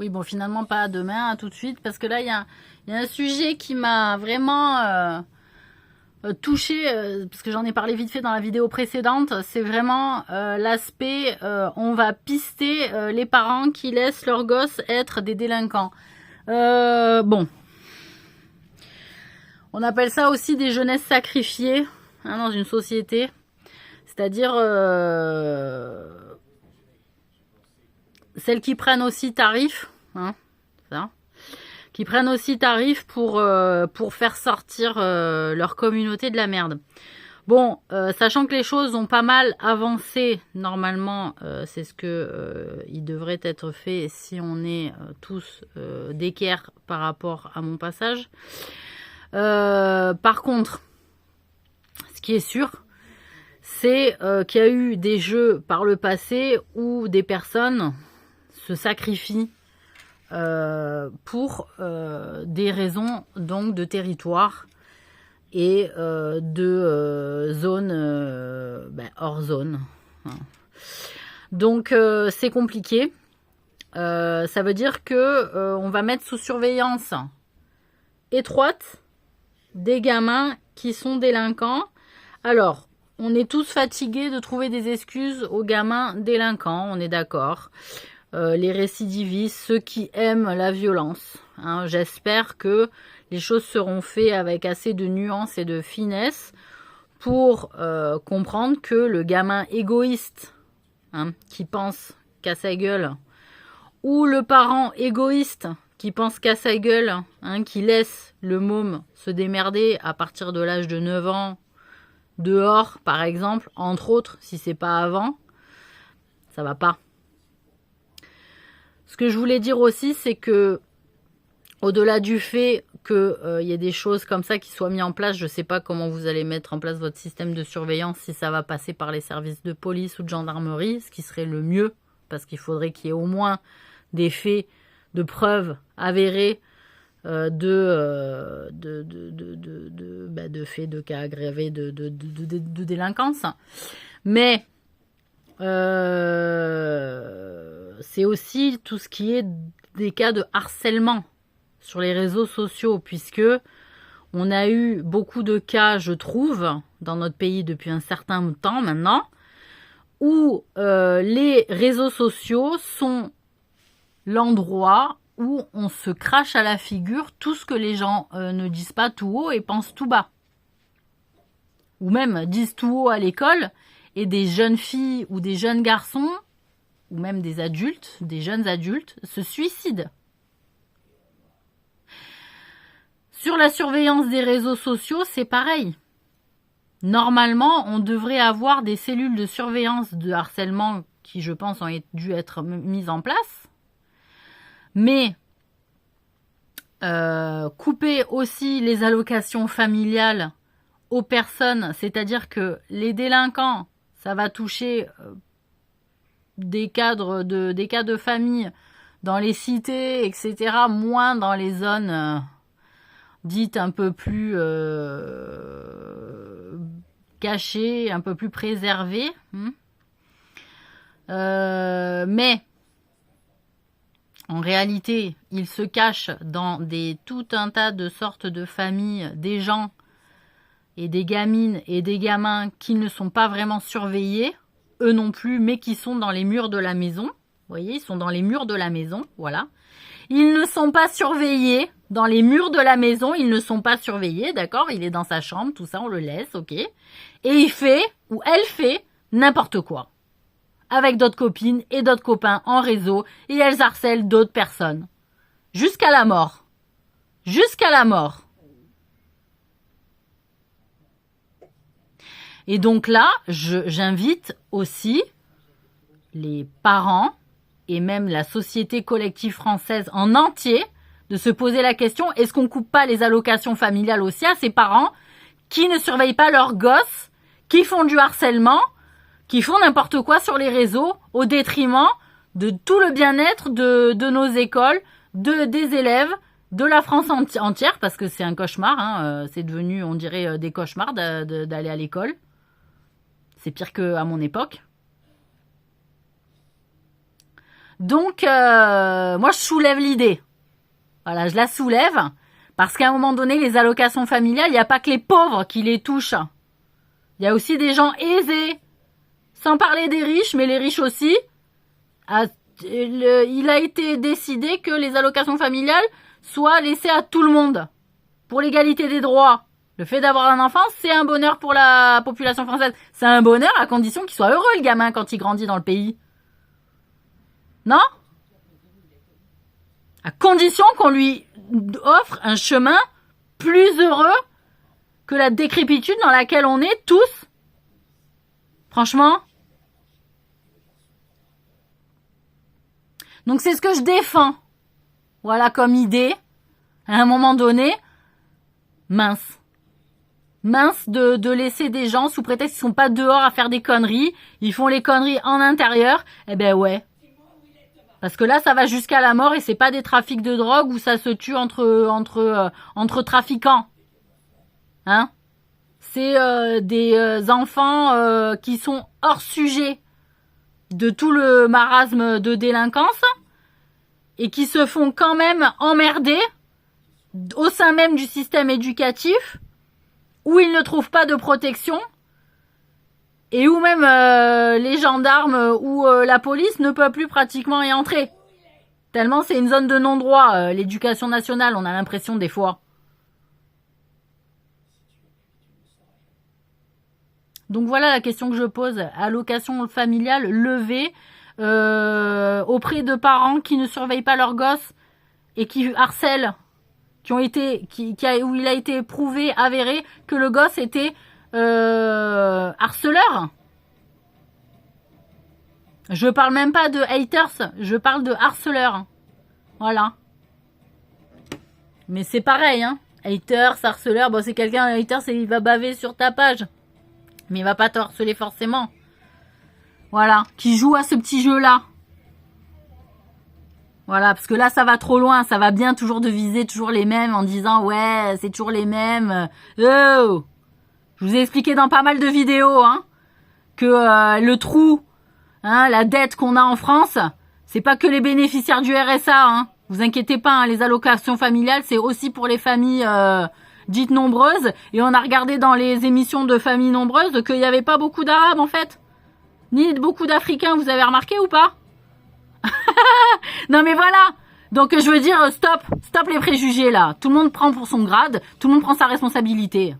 Oui, bon, finalement, pas demain, hein, tout de suite, parce que là, il y a un sujet qui m'a vraiment touché, parce que j'en ai parlé vite fait dans la vidéo précédente. C'est vraiment l'aspect, on va pister les parents qui laissent leurs gosses être des délinquants. Bon, on appelle ça aussi des jeunesses sacrifiées hein, dans une société. C'est-à-dire celles qui prennent aussi tarif, hein, ça, qui prennent aussi tarif pour faire sortir leur communauté de la merde. Bon, sachant que les choses ont pas mal avancé, normalement, c'est ce que il devrait être fait si on est tous d'équerre par rapport à mon passage. Par contre, ce qui est sûr, c'est qu'il y a eu des jeux par le passé où des personnes se sacrifient pour des raisons donc de territoire et de zone hors zone. Donc c'est compliqué. Ça veut dire que on va mettre sous surveillance étroite des gamins qui sont délinquants. Alors, on est tous fatigués de trouver des excuses aux gamins délinquants, on est d'accord. Les récidivistes, ceux qui aiment la violence. Hein, j'espère que les choses seront faites avec assez de nuances et de finesse pour comprendre que le gamin égoïste hein, qui pense qu'à sa gueule, ou le parent égoïste qui pense qu'à sa gueule, hein, qui laisse le môme se démerder à partir de l'âge de 9 ans, dehors par exemple, entre autres, si c'est pas avant, ça va pas. Ce que je voulais dire aussi, c'est que au-delà du fait qu'il y ait des choses comme ça qui soient mises en place, je ne sais pas comment vous allez mettre en place votre système de surveillance, si ça va passer par les services de police ou de gendarmerie, ce qui serait le mieux, parce qu'il faudrait qu'il y ait au moins des faits de preuves avérées de faits de cas aggravés de délinquance. Mais c'est aussi tout ce qui est des cas de harcèlement sur les réseaux sociaux, puisque on a eu beaucoup de cas, je trouve, dans notre pays depuis un certain temps maintenant, où les réseaux sociaux sont l'endroit où on se crache à la figure tout ce que les gens ne disent pas tout haut et pensent tout bas. Ou même disent tout haut à l'école, et des jeunes filles ou des jeunes garçons, ou même des adultes, des jeunes adultes, se suicident. Sur la surveillance des réseaux sociaux, c'est pareil. Normalement, on devrait avoir des cellules de surveillance de harcèlement qui, je pense, ont dû être mises en place. Mais couper aussi les allocations familiales aux personnes, c'est-à-dire que les délinquants, ça va toucher des cas de famille dans les cités, etc., moins dans les zones dites un peu plus cachées, un peu plus préservées. Mais en réalité, il se cache dans tout un tas de sortes de familles, des gens et des gamines et des gamins qui ne sont pas vraiment surveillés, eux non plus, mais qui sont dans les murs de la maison. Vous voyez, ils sont dans les murs de la maison, voilà. Ils ne sont pas surveillés dans les murs de la maison, ils ne sont pas surveillés, d'accord? Il est dans sa chambre, tout ça, on le laisse, ok? Et il fait, ou elle fait, n'importe quoi. Avec d'autres copines et d'autres copains en réseau, et elles harcèlent d'autres personnes. Jusqu'à la mort. Jusqu'à la mort. Et donc là, j'invite aussi les parents et même la société collective française en entier de se poser la question, est-ce qu'on coupe pas les allocations familiales aussi à ces parents qui ne surveillent pas leurs gosses, qui font du harcèlement, qui font n'importe quoi sur les réseaux au détriment de tout le bien-être de nos écoles, des élèves, de la France entière, parce que c'est un cauchemar, hein, c'est devenu, on dirait, des cauchemars d'aller à l'école. C'est pire qu'à mon époque. Donc, moi, je soulève l'idée. Voilà, je la soulève. Parce qu'à un moment donné, les allocations familiales, il n'y a pas que les pauvres qui les touchent. Il y a aussi des gens aisés. Sans parler des riches, mais les riches aussi. Il a été décidé que les allocations familiales soient laissées à tout le monde. Pour l'égalité des droits. Le fait d'avoir un enfant, c'est un bonheur pour la population française. C'est un bonheur à condition qu'il soit heureux, le gamin, quand il grandit dans le pays. Non? À condition qu'on lui offre un chemin plus heureux que la décrépitude dans laquelle on est tous. Franchement. Donc c'est ce que je défends. Voilà comme idée. À un moment donné, mince de laisser des gens sous prétexte qu'ils sont pas dehors à faire des conneries, ils font les conneries en intérieur, eh ben ouais. Parce que là, ça va jusqu'à la mort et c'est pas des trafics de drogue où ça se tue entre trafiquants. Hein? C'est des enfants qui sont hors sujet de tout le marasme de délinquance et qui se font quand même emmerder au sein même du système éducatif où ils ne trouvent pas de protection et où même les gendarmes ou la police ne peuvent plus pratiquement y entrer. Tellement c'est une zone de non-droit, l'éducation nationale, on a l'impression des fois. Donc voilà la question que je pose. Allocation familiale levée auprès de parents qui ne surveillent pas leurs gosses et qui harcèlent, où il a été prouvé, avéré que le gosse était harceleur. Je parle même pas de haters, je parle de harceleur. Voilà. Mais c'est pareil, hein. Haters, harceleur, bon c'est quelqu'un, haters, il va baver sur ta page. Mais il va pas te harceler forcément. Voilà, qui joue à ce petit jeu-là. Voilà, parce que là, ça va trop loin. Ça va bien toujours de viser toujours les mêmes en disant « Ouais, c'est toujours les mêmes. » Oh, je vous ai expliqué dans pas mal de vidéos hein, que le trou, hein, la dette qu'on a en France, c'est pas que les bénéficiaires du RSA. Hein. Vous inquiétez pas, hein, les allocations familiales, c'est aussi pour les familles dites nombreuses. Et on a regardé dans les émissions de familles nombreuses qu'il n'y avait pas beaucoup d'Arabes en fait. Ni beaucoup d'Africains, vous avez remarqué ou pas? Non mais voilà. Donc je veux dire, stop les préjugés là. Tout le monde prend pour son grade, tout le monde prend sa responsabilité.